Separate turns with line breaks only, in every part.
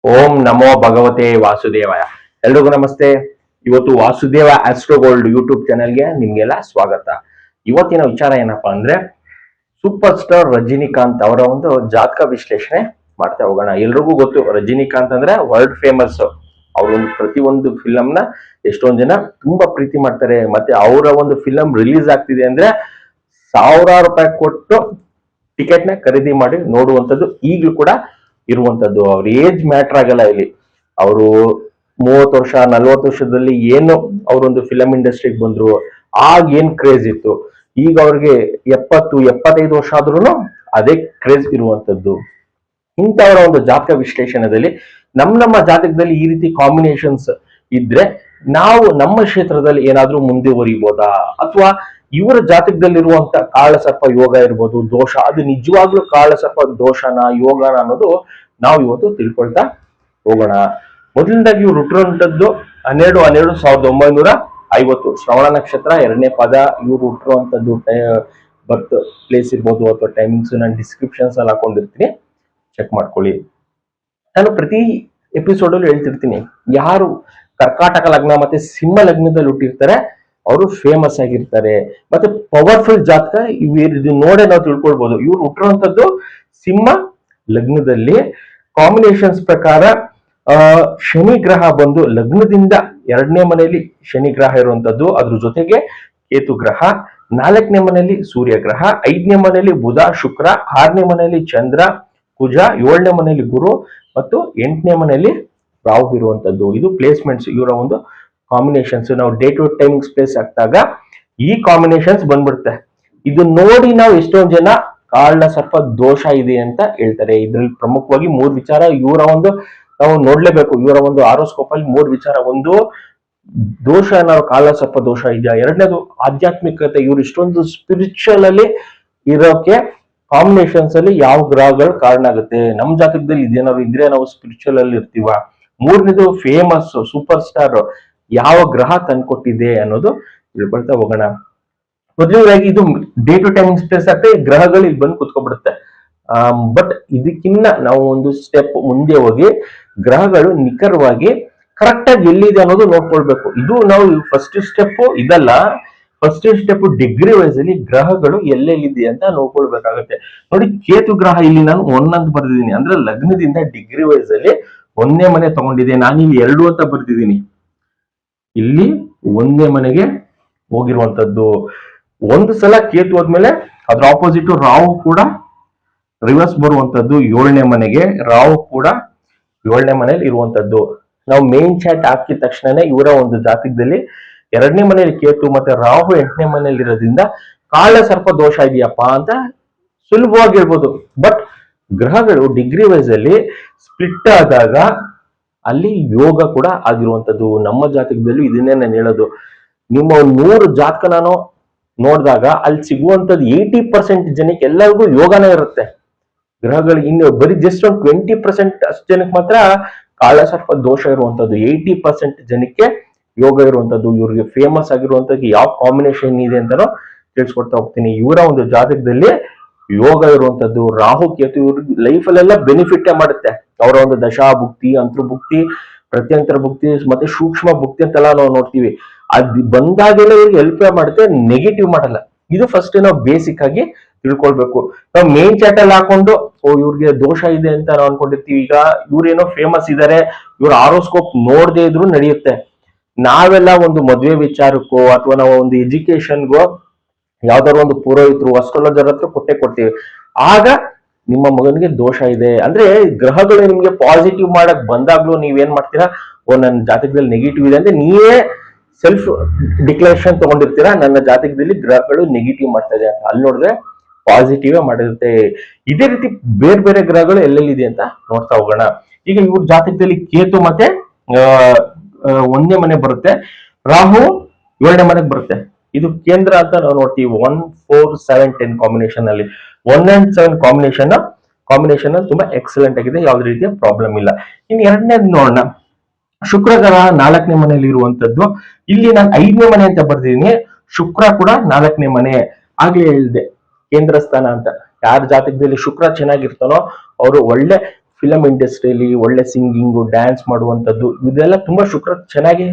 ಓಂ ನಮೋ ಭಗವತೆ ವಾಸುದೇವಾಯ. ಎಲ್ರಿಗೂ ನಮಸ್ತೆ. ಇವತ್ತು ವಾಸುದೇವ ಆಸ್ಟ್ರೋಗೋಲ್ಡ್ ಯೂಟ್ಯೂಬ್ ಚಾನೆಲ್ಗೆ ನಿಮ್ಗೆಲ್ಲ ಸ್ವಾಗತ. ಇವತ್ತಿನ ವಿಚಾರ ಏನಪ್ಪಾ ಅಂದ್ರೆ, ಸೂಪರ್ ಸ್ಟಾರ್ ರಜನಿಕಾಂತ್ ಅವರ ಒಂದು ಜಾತಕ ವಿಶ್ಲೇಷಣೆ ಮಾಡ್ತಾ ಹೋಗೋಣ. ಎಲ್ರಿಗೂ ಗೊತ್ತು, ರಜನಿಕಾಂತ್ ಅಂದ್ರೆ ವರ್ಲ್ಡ್ ಫೇಮಸ್. ಅವ್ರ ಪ್ರತಿಯೊಂದು ಫಿಲಮ್ ನ ಎಷ್ಟೊಂದ್ ಜನ ತುಂಬಾ ಪ್ರೀತಿ ಮಾಡ್ತಾರೆ. ಮತ್ತೆ ಅವರ ಒಂದು ಫಿಲಂ ರಿಲೀಸ್ ಆಗ್ತಿದೆ ಅಂದ್ರೆ ಸಾವಿರಾರು ರೂಪಾಯಿ ಕೊಟ್ಟು ಟಿಕೆಟ್ ನ ಖರೀದಿ ಮಾಡಿ ನೋಡುವಂತದ್ದು ಈಗಲೂ ಕೂಡ ಇರುವಂತದ್ದು. ಅವ್ರ ಏಜ್ ಮ್ಯಾಟರ್ ಆಗಲ್ಲ ಇಲ್ಲಿ. ಅವರು 30 ವರ್ಷ 40 ವರ್ಷದಲ್ಲಿ ಏನು ಅವರೊಂದು ಫಿಲಂ ಇಂಡಸ್ಟ್ರಿಗೆ ಬಂದ್ರು, ಆಗ ಏನ್ ಕ್ರೇಜ್ ಇತ್ತು, ಈಗ ಅವ್ರಿಗೆ 70-75 ವರ್ಷ ಆದ್ರೂ ಅದೇ ಕ್ರೇಜ್ ಇರುವಂತದ್ದು. ಇಂಥವರ ಒಂದು ಜಾತಕ ವಿಶ್ಲೇಷಣೆಯಲ್ಲಿ ನಮ್ಮ ಜಾತಕದಲ್ಲಿ ಈ ರೀತಿ ಕಾಂಬಿನೇಷನ್ಸ್ ಇದ್ರೆ ನಾವು ನಮ್ಮ ಕ್ಷೇತ್ರದಲ್ಲಿ ಏನಾದ್ರೂ ಮುಂದುವರಿಬೋದಾ, ಅಥವಾ ಇವರ ಜಾತಕದಲ್ಲಿರುವಂತ ಕಾಳಸರ್ಪ ಯೋಗ ಇರ್ಬೋದು, ದೋಷ, ಅದು ನಿಜವಾಗ್ಲೂ ಕಾಳಸರ್ಪ ದೋಷನ ಯೋಗನ ಅನ್ನೋದು ನಾವು ಇವತ್ತು ತಿಳ್ಕೊಳ್ತಾ ಹೋಗೋಣ. ಮೊದಲನೇದಾಗಿ ಇವ್ರು ಹುಟ್ಟಿರುವಂತದ್ದು 12-12-1950 ಶ್ರವಣ ನಕ್ಷತ್ರ 2ನೇ ಪಾದ. ಇವ್ರು ಹುಟ್ಟಿರುವಂತದ್ದು ಬರ್ತ್ ಪ್ಲೇಸ್ ಇರ್ಬೋದು ಅಥವಾ ಟೈಮಿಂಗ್ಸ್ ನಾನು ಡಿಸ್ಕ್ರಿಪ್ಷನ್ಸ್ ಅಲ್ಲಿ ಹಾಕೊಂಡಿರ್ತೀನಿ, ಚೆಕ್ ಮಾಡ್ಕೊಳ್ಳಿ. ನಾನು ಪ್ರತಿ ಎಪಿಸೋಡ್ ಅಲ್ಲಿ ಹೇಳ್ತಿರ್ತೀನಿ, ಯಾರು ಕರ್ಕಾಟಕ ಲಗ್ನ ಮತ್ತೆ ಸಿಂಹ ಲಗ್ನದಲ್ಲಿ ಹುಟ್ಟಿರ್ತಾರೆ ಅವರು ಫೇಮಸ್ ಆಗಿರ್ತಾರೆ. ಮತ್ತೆ ಪವರ್ಫುಲ್ ಜಾತಕ ಇವ್ ನೋಡೇ ನಾವು ತಿಳ್ಕೊಳ್ಬಹುದು. ಇವ್ರು ಹುಟ್ಟಿರುವಂತದ್ದು ಸಿಂಹ ಲಗ್ನದಲ್ಲಿ. ಕಾಂಬಿನೇಷನ್ಸ್ ಪ್ರಕಾರ ಶನಿ ಗ್ರಹ ಬಂದು ಲಗ್ನದಿಂದ 2ನೇ ಮನೆಯಲ್ಲಿ ಶನಿ ಗ್ರಹ ಇರುವಂತದ್ದು, ಅದ್ರ ಜೊತೆಗೆ ಕೇತು ಗ್ರಹ, 4ನೇ ಮನೆಯಲ್ಲಿ ಸೂರ್ಯ ಗ್ರಹ, 5ನೇ ಮನೆಯಲ್ಲಿ ಬುಧ ಶುಕ್ರ, 6ನೇ ಮನೆಯಲ್ಲಿ ಚಂದ್ರ ಕುಜ, 7ನೇ ಮನೆಯಲ್ಲಿ ಗುರು ಮತ್ತು 8ನೇ ಮನೆಯಲ್ಲಿ ರಾಹು ಇರುವಂತದ್ದು. ಇದು ಪ್ಲೇಸ್ಮೆಂಟ್ಸ್, ಇವರ ಒಂದು ಕಾಂಬಿನೇಷನ್ಸ್. ನಾವು ಡೇ ಟು ಟೈಮಿಂಗ್ಸ್ ಪ್ಲೇಸ್ ಹಾಕಿದಾಗ ಈ ಕಾಂಬಿನೇಷನ್ಸ್ ಬಂದ್ಬಿಡುತ್ತೆ. ಇದು ನೋಡಿ ನಾವು ಎಷ್ಟೊಂದು ಜನ ಕಾರಣ ಸ್ವಲ್ಪ ದೋಷ ಇದೆ ಅಂತ ಹೇಳ್ತಾರೆ. ಇದ್ರಲ್ಲಿ ಪ್ರಮುಖವಾಗಿ 3 ವಿಚಾರ ಇವರ ಒಂದು ನಾವು ನೋಡ್ಲೇಬೇಕು. ಇವರ ಒಂದು ಆರೋಸ್ಕೋಪ್ ಅಲ್ಲಿ 3 ವಿಚಾರ. ಒಂದು, ದೋಷ ಏನಾದ್ರು ಕಾಲ ಸ್ವಲ್ಪ ದೋಷ ಇದೆಯಾ. 2ನೇದು ಆಧ್ಯಾತ್ಮಿಕತೆ, ಇವ್ರು ಇಷ್ಟೊಂದು ಸ್ಪಿರಿಚುವಲ್ ಅಲ್ಲಿ ಇರೋಕೆ ಕಾಂಬಿನೇಷನ್ಸ್ ಅಲ್ಲಿ ಯಾವ ಗ್ರಹಗಳು ಕಾರಣ ಆಗುತ್ತೆ, ನಮ್ ಜಾತಕದಲ್ಲಿ ಇದೇನಾದ್ರು ಇದ್ರೆ ನಾವು ಸ್ಪಿರಿಚುವಲ್ ಅಲ್ಲಿ ಇರ್ತೀವ. 3ನೇದು ಫೇಮಸ್ ಸೂಪರ್ ಸ್ಟಾರ್ ಯಾವ ಗ್ರಹ ತಂದ್ಕೊಟ್ಟಿದೆ ಅನ್ನೋದು ತಿಳ್ಕೊಳ್ತಾ ಹೋಗೋಣ. ಮೊದಲನೇದಾಗಿ ಇದು ಡೇ ಟು ಟೈಮ್ ಸ್ಪೇಸ್ ಆಗ್ತದೆ, ಗ್ರಹಗಳು ಇಲ್ಲಿ ಬಂದು ಕುತ್ಕೊಬಿಡುತ್ತೆ. ಬಟ್ ಇದಕ್ಕಿನ್ನ ನಾವು ಒಂದು ಸ್ಟೆಪ್ ಮುಂದೆ ಹೋಗಿ ಗ್ರಹಗಳು ನಿಖರವಾಗಿ ಕರೆಕ್ಟ್ ಆಗಿ ಎಲ್ಲಿದೆ ಅನ್ನೋದು ನೋಡ್ಕೊಳ್ಬೇಕು. ಇದು ನಾವು ಫಸ್ಟ್ ಸ್ಟೆಪ್ ಇದಲ್ಲ. ಫಸ್ಟ್ ಸ್ಟೆಪ್ ಡಿಗ್ರಿ ವೈಸ್ ಅಲ್ಲಿ ಗ್ರಹಗಳು ಎಲ್ಲೆಲ್ಲಿದೆ ಅಂತ ನೋಡ್ಕೊಳ್ಬೇಕಾಗುತ್ತೆ. ನೋಡಿ, ಕೇತು ಗ್ರಹ ಇಲ್ಲಿ ನಾನು 1 ಅಂತ ಬರ್ದಿದ್ದೀನಿ, ಅಂದ್ರೆ ಲಗ್ನದಿಂದ ಡಿಗ್ರಿ ವೈಸ್ ಅಲ್ಲಿ 1ನೇ ಮನೆ ತಗೊಂಡಿದೆ. ನಾನು ಇಲ್ಲಿ 2 ಅಂತ ಬರ್ದಿದ್ದೀನಿ, ಇಲ್ಲಿ 1ನೇ ಮನೆಗೆ ಹೋಗಿರುವಂತದ್ದು. ಒಂದು ಸಲ ಕೇತು ಹೋದ್ಮೇಲೆ ಅದ್ರ ಆಪೋಸಿಟ್ ರಾಹು ಕೂಡ ರಿವರ್ಸ್ ಬರುವಂತದ್ದು 7ನೇ ಮನೆಗೆ. ರಾಹು ಕೂಡ 7ನೇ ಮನೆಯಲ್ಲಿ ಇರುವಂತದ್ದು. ನಾವು ಮೇನ್ ಚಾಟ್ ಹಾಕಿದ ತಕ್ಷಣನೇ ಇವರ ಒಂದು ಜಾತಕದಲ್ಲಿ 2ನೇ ಮನೆಯಲ್ಲಿ ಕೇತು ಮತ್ತೆ ರಾಹು 8ನೇ ಮನೆಯಲ್ಲಿ ಇರೋದ್ರಿಂದ ಕಾಳ ಸರ್ಪ ದೋಷ ಇದೆಯಪ್ಪ ಅಂತ ಸುಲಭವಾಗಿ ಹೇಳ್ಬೋದು. ಬಟ್ ಗ್ರಹಗಳು ಡಿಗ್ರಿ ವೈಸ್ ಅಲ್ಲಿ ಸ್ಪ್ಲಿಟ್ ಆದಾಗ ಅಲ್ಲಿ ಯೋಗ ಕೂಡ ಆಗಿರುವಂತದ್ದು. ನಮ್ಮ ಜಾತಕದಲ್ಲೂ ಇದನ್ನೇ ನಾನು ಹೇಳೋದು. ನಿಮ್ಮ 100 ಜಾತಕ ನಾನು ನೋಡಿದಾಗ ಅಲ್ಲಿ ಸಿಗುವಂತದ್ದು 80% ಜನಕ್ಕೆ ಎಲ್ಲರಿಗೂ ಯೋಗನೇ ಇರುತ್ತೆ. ಗ್ರಹಗಳಿಗೆ ಇನ್ನು ಬರೀ ಜಸ್ಟ್ ಒಂದು 20% ಅಷ್ಟು ಜನಕ್ಕೆ ಮಾತ್ರ ಕಾಳ ಸರ್ಪ ದೋಷ ಇರುವಂತದ್ದು. 80% ಜನಕ್ಕೆ ಯೋಗ ಇರುವಂತದ್ದು. ಇವ್ರಿಗೆ ಫೇಮಸ್ ಆಗಿರುವಂತದ್ದು ಯಾವ ಕಾಂಬಿನೇಷನ್ ಇದೆ ಅಂತಾನು ತಿಳಿಸ್ಕೊಡ್ತಾ ಹೋಗ್ತೀನಿ. ಇವರ ಒಂದು ಜಾತಕದಲ್ಲಿ ಯೋಗ ಇರುವಂತದ್ದು, ರಾಹು ಕೇತು ಇವ್ರಿಗೆ ಲೈಫ್ ಅಲ್ಲೆಲ್ಲ ಬೆನಿಫಿಟ್ ಮಾಡುತ್ತೆ. ಅವರ ಒಂದು ದಶಾ ಭುಕ್ತಿ, ಅಂತರ್ಭುಕ್ತಿ, ಪ್ರತ್ಯಂತರ ಭುಕ್ತಿ ಮತ್ತೆ ಸೂಕ್ಷ್ಮ ಭುಕ್ತಿ ಅಂತೆಲ್ಲ ನಾವು ನೋಡ್ತೀವಿ. ಅದ್ ಬಂದಾಗೆಲ್ಲ ಇವ್ರಿಗೆ ಹೆಲ್ಪ್ ಮಾಡುತ್ತೆ, ನೆಗೆಟಿವ್ ಮಾಡಲ್ಲ. ಇದು ಫಸ್ಟ್ ನಾವು ಬೇಸಿಕ್ ಆಗಿ ತಿಳ್ಕೊಳ್ಬೇಕು. ನಾವು ಮೇನ್ ಚಾಟ್ ಅಲ್ಲಿ ಹಾಕೊಂಡು ಇವ್ರಿಗೆ ದೋಷ ಇದೆ ಅಂತ ನಾವು ಅನ್ಕೊಂಡಿರ್ತೀವಿ. ಈಗ ಇವ್ರೇನೋ ಫೇಮಸ್ ಇದಾರೆ, ಇವ್ರ ಆರೋಸ್ಕೋಪ್ ನೋಡದೆ ಇದ್ರು ನಡೆಯುತ್ತೆ. ನಾವೆಲ್ಲ ಒಂದು ಮದುವೆ ವಿಚಾರಕ್ಕೋ ಅಥವಾ ನಾವು ಒಂದು ಎಜುಕೇಶನ್ಗೋ ಯಾವ್ದಾದ್ರು ಒಂದು ಪುರೋಹಿತರು ಅಸ್ಟ್ರಾಲಜರ್ ಹತ್ರ ಕೊಡ್ತೀವಿ. ಆಗ ನಿಮ್ಮ ಮಗನಿಗೆ ದೋಷ ಇದೆ ಅಂದ್ರೆ ಗ್ರಹಗಳು ನಿಮ್ಗೆ ಪಾಸಿಟಿವ್ ಮಾಡಕ್ ಬಂದಾಗ್ಲೂ ನೀವೇನ್ ಮಾಡ್ತೀರಾ, ನನ್ನ ಜಾತಕದಲ್ಲಿ ನೆಗೆಟಿವ್ ಇದೆ ಅಂದ್ರೆ ನೀವೇ ಸೆಲ್ಫ್ ಡಿಕ್ಲರೇಷನ್ ತಗೊಂಡಿರ್ತೀರಾ, ನನ್ನ ಜಾತಕದಲ್ಲಿ ಗ್ರಹಗಳು ನೆಗೆಟಿವ್ ಮಾಡ್ತಾ ಇದೆ ಅಂತ. ಅಲ್ಲಿ ನೋಡಿದ್ರೆ ಪಾಸಿಟಿವ್ ಮಾಡಿರುತ್ತೆ. ಇದೇ ರೀತಿ ಬೇರೆ ಬೇರೆ ಗ್ರಹಗಳು ಎಲ್ಲೆಲ್ಲಿದೆ ಅಂತ ನೋಡ್ತಾ ಹೋಗೋಣ. ಈಗ ಇವ್ರ ಜಾತಕದಲ್ಲಿ ಕೇತು ಮತ್ತೆ 1ನೇ ಮನೆ ಬರುತ್ತೆ, ರಾಹು 7ನೇ ಮನೆಗೆ ಬರುತ್ತೆ. ಇದು ಕೇಂದ್ರ ಅಂತ ನಾವು ನೋಡ್ತೀವಿ. 1, 4, 7, 10 ಕಾಂಬಿನೇಷನ್ ಅಲ್ಲಿ 1 and 7 ಕಾಂಬಿನೇಷನ್ ತುಂಬಾ ಎಕ್ಸಲೆಂಟ್ ಆಗಿದೆ, ಯಾವ್ದು ರೀತಿಯ ಪ್ರಾಬ್ಲಮ್ ಇಲ್ಲ. ಇನ್ನು 2ನೇದು ನೋಡೋಣ. ಶುಕ್ರ ಗ್ರಹ 4ನೇ ಮನೆಯಲ್ಲಿ ಇರುವಂತದ್ದು. ಇಲ್ಲಿ ನಾನು 5ನೇ ಮನೆ ಅಂತ ಬರ್ದಿದ್ದೀನಿ, ಶುಕ್ರ ಕೂಡ 4ನೇ ಮನೆ. ಆಗ್ಲೇ ಹೇಳಿದೆ ಕೇಂದ್ರ ಸ್ಥಾನ ಅಂತ. ಯಾರ ಜಾತಕದಲ್ಲಿ ಶುಕ್ರ ಚೆನ್ನಾಗಿರ್ತಾನೋ ಅವರು ಒಳ್ಳೆ ಫಿಲಂ ಇಂಡಸ್ಟ್ರಿಯಲ್ಲಿ ಒಳ್ಳೆ ಸಿಂಗಿಂಗು, ಡ್ಯಾನ್ಸ್ ಮಾಡುವಂಥದ್ದು, ಇದೆಲ್ಲ ತುಂಬಾ ಶುಕ್ರ ಚೆನ್ನಾಗಿ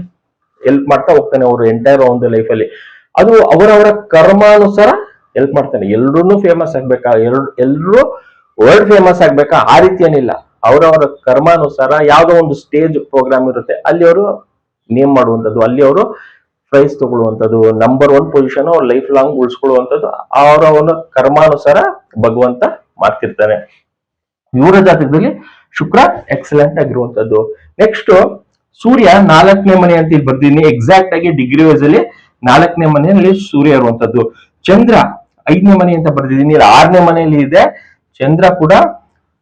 ಹೆಲ್ಪ್ ಮಾಡ್ತಾ ಹೋಗ್ತಾನೆ ಅವರು ಎಂಟೈರ್ ಒಂದು ಲೈಫಲ್ಲಿ. ಅದು ಅವರವರ ಕರ್ಮಾನುಸಾರ ಹೆಲ್ಪ್ ಮಾಡ್ತಾನೆ. ಎಲ್ರೂ ಫೇಮಸ್ ಆಗ್ಬೇಕಾ, ಎಲ್ರು ವರ್ಲ್ಡ್ ಫೇಮಸ್ ಆಗ್ಬೇಕಾ, ಆ ರೀತಿ ಏನಿಲ್ಲ. ಅವರವರ ಕರ್ಮಾನುಸಾರ ಯಾವ್ದೋ ಒಂದು ಸ್ಟೇಜ್ ಪ್ರೋಗ್ರಾಮ್ ಇರುತ್ತೆ, ಅಲ್ಲಿ ಅವರು ನೇಮ್ ಮಾಡುವಂಥದ್ದು, ಅಲ್ಲಿ ಅವರು ಪ್ರೈಸ್ ತಗೊಳ್ಳುವಂಥದ್ದು, ನಂಬರ್ 1 ಪೊಸಿಷನ್ ಅವ್ರು ಲೈಫ್ ಲಾಂಗ್ ಉಳಿಸ್ಕೊಳ್ಳುವಂಥದ್ದು ಅವರವರ ಕರ್ಮಾನುಸಾರ ಭಗವಂತ ಮಾಡ್ತಿರ್ತಾನೆ. ಇವರ ಜಾತಕದಲ್ಲಿ ಶುಕ್ರ ಎಕ್ಸಲೆಂಟ್ ಆಗಿರುವಂತದ್ದು. ನೆಕ್ಸ್ಟ್ ಸೂರ್ಯ 4ನೇ ಮನೆ ಅಂತ ಇಲ್ಲಿ ಬರ್ದಿದ್ದೀನಿ. ಎಕ್ಸಾಕ್ಟ್ ಆಗಿ ಡಿಗ್ರಿ ವೈಸ್ ಅಲ್ಲಿ 4ನೇ ಮನೆಯಲ್ಲಿ ಸೂರ್ಯ ಇರುವಂತದ್ದು. ಚಂದ್ರ 5ನೇ ಮನೆ ಅಂತ ಬರ್ದಿದ್ದೀನಿ, 6ನೇ ಮನೆಯಲ್ಲಿ ಇದೆ. ಚಂದ್ರ ಕೂಡ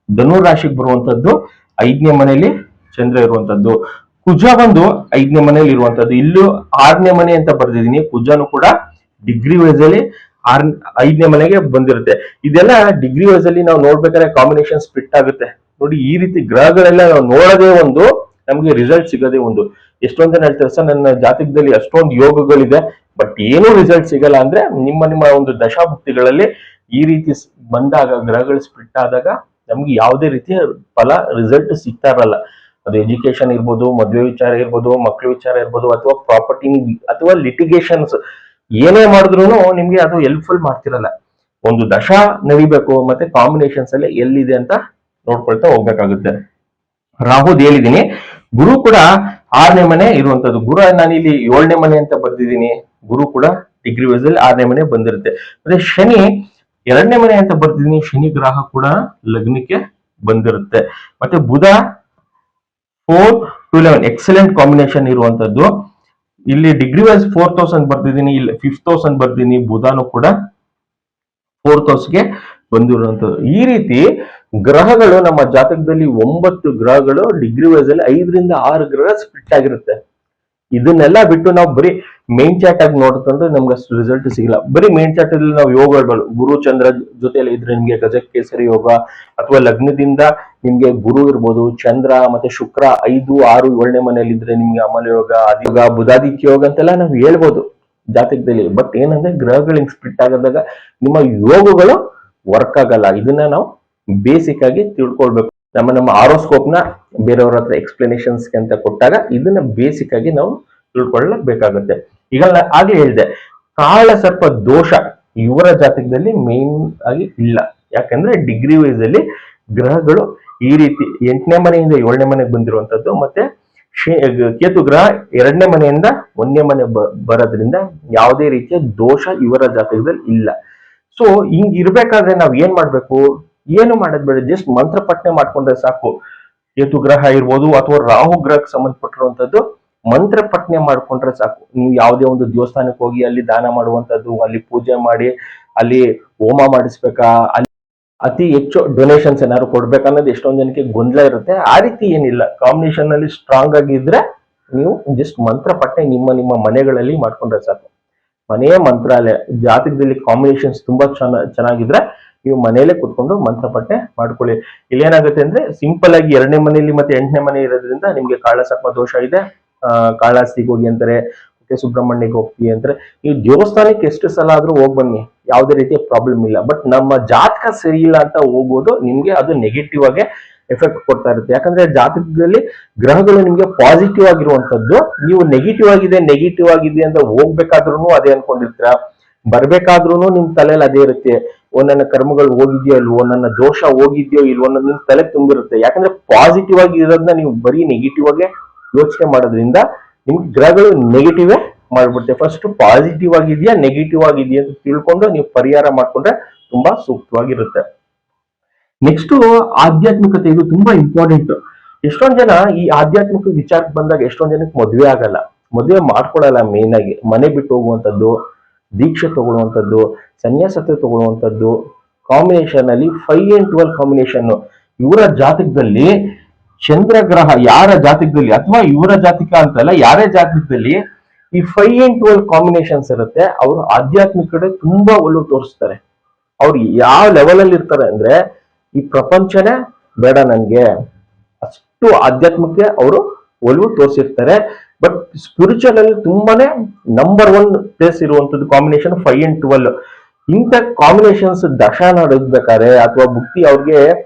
ಧನು ರಾಶಿಗೆ ಬರುವಂತದ್ದು, 5ನೇ ಮನೆಯಲ್ಲಿ ಚಂದ್ರ ಇರುವಂತದ್ದು. ಕುಜ ಬಂದು 5ನೇ ಮನೆಯಲ್ಲಿ ಇರುವಂತದ್ದು, ಇಲ್ಲೂ 6ನೇ ಮನೆ ಅಂತ ಬರ್ದಿದ್ದೀನಿ. ಕುಜನು ಕೂಡ ಡಿಗ್ರಿ ವೈಸ್ ಅಲ್ಲಿ 5ನೇ ಮನೆಗೆ ಬಂದಿರುತ್ತೆ. ಇದೆಲ್ಲ ಡಿಗ್ರಿ ವೈಸ್ ಅಲ್ಲಿ ನಾವು ನೋಡ್ಬೇಕಾದ್ರೆ ಕಾಂಬಿನೇಷನ್ ಸ್ಪ್ಲಿಟ್ ಆಗುತ್ತೆ ನೋಡಿ. ಈ ರೀತಿ ಗ್ರಹಗಳೆಲ್ಲ ನಾವು ನೋಡೋದೇ ಒಂದು, ನಮ್ಗೆ ರಿಸಲ್ಟ್ ಸಿಗೋದೇ ಒಂದು. ಎಷ್ಟೊಂದ್ ಜನ ಹೇಳ್ತಾರೆ ಸರ್ ನನ್ನ ಜಾತಕದಲ್ಲಿ ಅಷ್ಟೊಂದು ಯೋಗಗಳಿದೆ ಬಟ್ ಏನೂ ರಿಸಲ್ಟ್ ಸಿಗಲ್ಲ ಅಂದ್ರೆ, ನಿಮ್ಮ ಒಂದು ದಶಾಭುಕ್ತಿಗಳಲ್ಲಿ ಈ ರೀತಿ ಬಂದಾಗ, ಗ್ರಹಗಳು ಸ್ಪ್ಲಿಟ್ ಆದಾಗ ನಮ್ಗೆ ಯಾವುದೇ ರೀತಿಯ ಫಲ ರಿಸಲ್ಟ್ ಸಿಗ್ತಾ ಇರಲ್ಲ. ಅದು ಎಜುಕೇಶನ್ ಇರ್ಬೋದು, ಮದುವೆ ವಿಚಾರ ಇರ್ಬೋದು, ಮಕ್ಕಳ ವಿಚಾರ ಇರ್ಬೋದು, ಅಥವಾ ಪ್ರಾಪರ್ಟಿ ಅಥವಾ ಲಿಟಿಗೇಷನ್ಸ್ ಏನೇ ಮಾಡಿದ್ರು ನಿಮ್ಗೆ ಅದು ಹೆಲ್ಪ್ಫುಲ್ ಮಾಡ್ತಿರಲ್ಲ. ಒಂದು ದಶಾ ನಡಿಬೇಕು, ಮತ್ತೆ ಕಾಂಬಿನೇಷನ್ಸ್ ಅಲ್ಲಿ ಎಲ್ಲಿದೆ ಅಂತ ನೋಡ್ಕೊಳ್ತಾ ಹೋಗ್ಬೇಕಾಗುತ್ತೆ. ರಾಹುದ್ ಹೇಳಿದೀನಿ. ಗುರು ಕೂಡ 6ನೇ ಮನೆ ಇರುವಂತದ್ದು. ಗುರು ನಾನು ಇಲ್ಲಿ 7ನೇ ಮನೆ ಅಂತ ಬರ್ದಿದ್ದೀನಿ. ಗುರು ಕೂಡ ಡಿಗ್ರಿ ವೈಸ್ ಅಲ್ಲಿ 6ನೇ ಮನೆ ಬಂದಿರುತ್ತೆ. ಮತ್ತೆ ಶನಿ 2ನೇ ಮನೆ ಅಂತ ಬರ್ದಿದ್ದೀನಿ. ಶನಿ ಗ್ರಹ ಕೂಡ ಲಗ್ನಕ್ಕೆ ಬಂದಿರುತ್ತೆ. ಮತ್ತೆ ಬುಧ 4 to 11 ಎಕ್ಸಲೆಂಟ್ ಕಾಂಬಿನೇಷನ್ ಇರುವಂತದ್ದು. ಇಲ್ಲಿ ಡಿಗ್ರಿ ವೈಸ್ 4th ಹೌಸ್ ಅಂತ ಬರ್ದಿದ್ದೀನಿ, ಇಲ್ಲಿ 5th ಹೌಸ್ ಅಂತ ಬರ್ದಿದ್ದೀನಿ. ಬುಧನು ಕೂಡ 4th ಹೌಸ್ಗೆ ಬಂದಿರುವಂತದ್ದು. ಈ ರೀತಿ ಗ್ರಹಗಳು ನಮ್ಮ ಜಾತಕದಲ್ಲಿ 9 ಗ್ರಹಗಳು ಡಿಗ್ರಿ ವೈಸ್ ಅಲ್ಲಿ 5ರಿಂದ 6 ಗ್ರಹ ಸ್ಪ್ಲಿಟ್ ಆಗಿರುತ್ತೆ. ಇದನ್ನೆಲ್ಲ ಬಿಟ್ಟು ನಾವು ಬರೀ ಮೇನ್ ಚಾಟ್ ಆಗಿ ನೋಡ್ತಂದ್ರೆ ನಮ್ಗೆ ಅಷ್ಟು ರಿಸಲ್ಟ್ ಸಿಗಲ್ಲ. ಬರೀ ಮೇನ್ ಚಾಟ್ ಅಲ್ಲಿ ನಾವು ಯೋಗಗಳು, ಗುರು ಚಂದ್ರ ಜೊತೆಯಲ್ಲಿ ಇದ್ರೆ ನಿಮ್ಗೆ ಗಜಕೇಸರಿ ಯೋಗ, ಅಥವಾ ಲಗ್ನದಿಂದ ನಿಮ್ಗೆ ಗುರು ಇರ್ಬೋದು, ಚಂದ್ರ ಮತ್ತೆ ಶುಕ್ರ 5, 6, 7ನೇ ಮನೆಯಲ್ಲಿ ಇದ್ರೆ ನಿಮ್ಗೆ ಅಮಲ ಯೋಗ, ಆದಿಯೋಗ, ಬುಧಾದಿತ್ಯ ಯೋಗ ಅಂತೆಲ್ಲ ನಾವು ಹೇಳ್ಬೋದು ಜಾತಕದಲ್ಲಿ. ಬಟ್ ಏನಂದ್ರೆ ಗ್ರಹಗಳು ಸ್ಪ್ಲಿಟ್ ಆಗದಾಗ ನಿಮ್ಮ ಯೋಗಗಳು ವರ್ಕ್ ಆಗಲ್ಲ. ಇದನ್ನ ನಾವು ಬೇಸಿಕ್ ಆಗಿ ತಿಳ್ಕೊಳ್ಬೇಕು. ನಮ್ಮ ಆರೋಸ್ಕೋಪ್ ನ ಬೇರೆಯವ್ರ ಹತ್ರ ಎಕ್ಸ್ಪ್ಲನೇಷನ್ಸ್ ಅಂತ ಕೊಟ್ಟಾಗ ಇದನ್ನ ಬೇಸಿಕ್ ಆಗಿ ನಾವು ತಿಳ್ಕೊಳ್ಳಬೇಕಾಗುತ್ತೆ. ಈಗ ಆಗ್ಲೇ ಹೇಳಿದೆ, ಕಾಳ ಸರ್ಪ ದೋಷ ಇವರ ಜಾತಕದಲ್ಲಿ ಮೇನ್ ಆಗಿ ಇಲ್ಲ. ಯಾಕಂದ್ರೆ ಡಿಗ್ರಿ ವೈಸ್ ಅಲ್ಲಿ ಗ್ರಹಗಳು ಈ ರೀತಿ 8ನೇ ಮನೆಯಿಂದ 7ನೇ ಮನೆಗೆ ಬಂದಿರುವಂತದ್ದು, ಮತ್ತೆ ಕೇತು ಗ್ರಹ 2ನೇ ಮನೆಯಿಂದ 1ನೇ ಮನೆ ಬರೋದ್ರಿಂದ ಯಾವುದೇ ರೀತಿಯ ದೋಷ ಇವರ ಜಾತಕದಲ್ಲಿ ಇಲ್ಲ. ಸೊ ಹಿಂಗ್ ಇರ್ಬೇಕಾದ್ರೆ ನಾವ್ ಏನ್ ಮಾಡ್ಬೇಕು? ಏನು ಮಾಡೋದ್ ಬೇಡ, ಜಸ್ಟ್ ಮಂತ್ರ ಪಠನೆ ಮಾಡ್ಕೊಂಡ್ರೆ ಸಾಕು. ಕೇತು ಗ್ರಹ ಇರ್ಬೋದು ಅಥವಾ ರಾಹು ಗ್ರಹಕ್ಕೆ ಸಂಬಂಧಪಟ್ಟಿರುವಂತದ್ದು ಮಂತ್ರ ಪಠನೆ ಮಾಡ್ಕೊಂಡ್ರೆ ಸಾಕು. ನೀವು ಯಾವುದೇ ಒಂದು ದೇವಸ್ಥಾನಕ್ಕೆ ಹೋಗಿ ಅಲ್ಲಿ ದಾನ ಮಾಡುವಂತದ್ದು, ಅಲ್ಲಿ ಪೂಜೆ ಮಾಡಿ ಅಲ್ಲಿ ಹೋಮ ಮಾಡಿಸ್ಬೇಕಾ, ಅಲ್ಲಿ ಅತಿ ಹೆಚ್ಚು ಡೊನೇಷನ್ಸ್ ಏನಾದ್ರು ಕೊಡ್ಬೇಕನ್ನೋದು ಎಷ್ಟೊಂದ್ ಜನಕ್ಕೆ ಗೊಂದಲ ಇರುತ್ತೆ. ಆ ರೀತಿ ಏನಿಲ್ಲ. ಕಾಂಬಿನೇಷನ್ ಅಲ್ಲಿ ಸ್ಟ್ರಾಂಗ್ ಆಗಿದ್ರೆ ನೀವು ಜಸ್ಟ್ ಮಂತ್ರ ಪಠನೆ ನಿಮ್ಮ ಮನೆಗಳಲ್ಲಿ ಮಾಡ್ಕೊಂಡ್ರೆ ಸಾಕು. ಮನೆಯೇ ಮಂತ್ರಾಲಯ. ಜಾತಕದಲ್ಲಿ ಕಾಂಬಿನೇಷನ್ಸ್ ತುಂಬಾ ಚೆನ್ನಾಗಿದ್ರೆ ನೀವು ಮನೆಯಲ್ಲೇ ಕುತ್ಕೊಂಡು ಮಂತ್ರ ಪಠನೆ ಮಾಡ್ಕೊಳ್ಳಿ. ಇಲ್ಲೇನಾಗುತ್ತೆ ಅಂದ್ರೆ ಸಿಂಪಲ್ ಆಗಿ 2ನೇ ಮನೆಯಲ್ಲಿ ಮತ್ತೆ 8ನೇ ಮನೆ ಇರೋದ್ರಿಂದ ನಿಮ್ಗೆ ಕಾಳ ಸರ್ಪ ದೋಷ ಇದೆ, ಕಾಳಹಸ್ತಿಗೆ ಹೋಗಿ ಅಂತಾರೆ, ಸುಬ್ರಹ್ಮಣ್ಯಗೆ ಹೋಗ್ತೀವಿ ಅಂತಾರೆ. ನೀವು ದೇವಸ್ಥಾನಕ್ಕೆ ಎಷ್ಟು ಸಲ ಆದ್ರೂ ಹೋಗ್ ಬನ್ನಿ, ಯಾವುದೇ ರೀತಿಯ ಪ್ರಾಬ್ಲಮ್ ಇಲ್ಲ. ಬಟ್ ನಮ್ಮ ಜಾತಕ ಸರಿ ಇಲ್ಲ ಅಂತ ಹೋಗೋದು ನಿಮ್ಗೆ ಅದು ನೆಗೆಟಿವ್ ಆಗಿ ಎಫೆಕ್ಟ್ ಕೊಡ್ತಾ ಇರುತ್ತೆ. ಯಾಕಂದ್ರೆ ಜಾತಕದಲ್ಲಿ ಗ್ರಹಗಳು ನಿಮ್ಗೆ ಪಾಸಿಟಿವ್ ಆಗಿರುವಂತದ್ದು, ನೀವು ನೆಗೆಟಿವ್ ಆಗಿದೆ ಅಂತ ಹೋಗ್ಬೇಕಾದ್ರೂ ಅದೇ ಅನ್ಕೊಂಡಿರ್ತೀರ, ಬರ್ಬೇಕಾದ್ರೂ ನಿಮ್ ತಲೆಯಲ್ಲಿ ಅದೇ ಇರುತ್ತೆ. ನನ್ನ ಕರ್ಮಗಳು ಹೋಗಿದ್ಯೋ ಇಲ್ವೋ, ನನ್ನ ದೋಷ ಹೋಗಿದ್ಯೋ ಇಲ್ವೋ ಅನ್ನೋದು ನಿಮ್ ತಲೆ ತುಂಬಿರುತ್ತೆ. ಯಾಕಂದ್ರೆ ಪಾಸಿಟಿವ್ ಆಗಿ ಇರೋದನ್ನ ನೀವು ಬರೀ ನೆಗೆಟಿವ್ ಆಗಿ ಯೋಚನೆ ಮಾಡೋದ್ರಿಂದ ನಿಮ್ಗೆ ಗ್ರಹಗಳು ನೆಗೆಟಿವ್ ಮಾಡ್ಬಿಡುತ್ತೆ. ಫಸ್ಟ್ ಪಾಸಿಟಿವ್ ಆಗಿದೆಯಾ ನೆಗೆಟಿವ್ ಆಗಿದೆಯಾ ಅಂತ ತಿಳ್ಕೊಂಡು ನೀವು ಪರಿಹಾರ ಮಾಡ್ಕೊಂಡ್ರೆ ತುಂಬಾ ಸೂಕ್ತವಾಗಿರುತ್ತೆ. ನೆಕ್ಸ್ಟ್ ಆಧ್ಯಾತ್ಮಿಕತೆ, ಇದು ತುಂಬಾ ಇಂಪಾರ್ಟೆಂಟ್. ಎಷ್ಟೊಂದ್ ಜನ ಈ ಆಧ್ಯಾತ್ಮಿಕ ವಿಚಾರಕ್ಕೆ ಬಂದಾಗ ಎಷ್ಟೊಂದ್ ಜನಕ್ಕೆ ಮದುವೆ ಆಗಲ್ಲ, ಮದುವೆ ಮಾಡ್ಕೊಳಲ್ಲ. ಮೇನ್ ಆಗಿ ಮನೆ ಬಿಟ್ಟು ಹೋಗುವಂತದ್ದು, ದೀಕ್ಷೆ ತಗೊಳ್ಳುವಂಥದ್ದು, ಸನ್ಯಾಸತೆ ತಗೊಳ್ಳುವಂಥದ್ದು, ಕಾಂಬಿನೇಷನ್ ಅಲ್ಲಿ 5 and 12 ಕಾಂಬಿನೇಷನ್. ಇವರ ಜಾತಕದಲ್ಲಿ ಚಂದ್ರಗ್ರಹ ಯಾರ ಜಾತಕದಲ್ಲಿ, ಅಥವಾ ಇವರ ಜಾತಕ ಅಂತಲ್ಲ ಯಾರೇ ಜಾತಕದಲ್ಲಿ ಈ 5 and 12 ಕಾಂಬಿನೇಷನ್ಸ್ ಇರುತ್ತೆ, ಅವರು ಆಧ್ಯಾತ್ಮಿಕ ಕಡೆ ತುಂಬಾ ಒಲವು ತೋರಿಸ್ತಾರೆ. ಅವ್ರು ಯಾವ ಲೆವೆಲ್ ಅಲ್ಲಿ ಇರ್ತಾರೆ ಅಂದ್ರೆ, ಈ ಪ್ರಪಂಚನೇ ಬೇಡ ನನ್ಗೆ, ಅಷ್ಟು ಆಧ್ಯಾತ್ಮಕ್ಕೆ ಅವರು ಒಲವು ತೋರಿಸಿರ್ತಾರೆ. ಬಟ್ ಸ್ಪಿರಿಚುವಲ್ ಅಲ್ಲಿ ತುಂಬಾನೇ ನಂಬರ್ 1 ಪ್ಲೇಸ್ ಇರುವಂತದ್ದು ಕಾಂಬಿನೇಷನ್ 5 and 12. ಇಂಥ ಕಾಂಬಿನೇಷನ್ಸ್ ದಶ ನಡೆದ್ಬೇಕಾದ್ರೆ ಅಥವಾ ಬುಕ್ತಿ ಅವ್ರಿಗೆ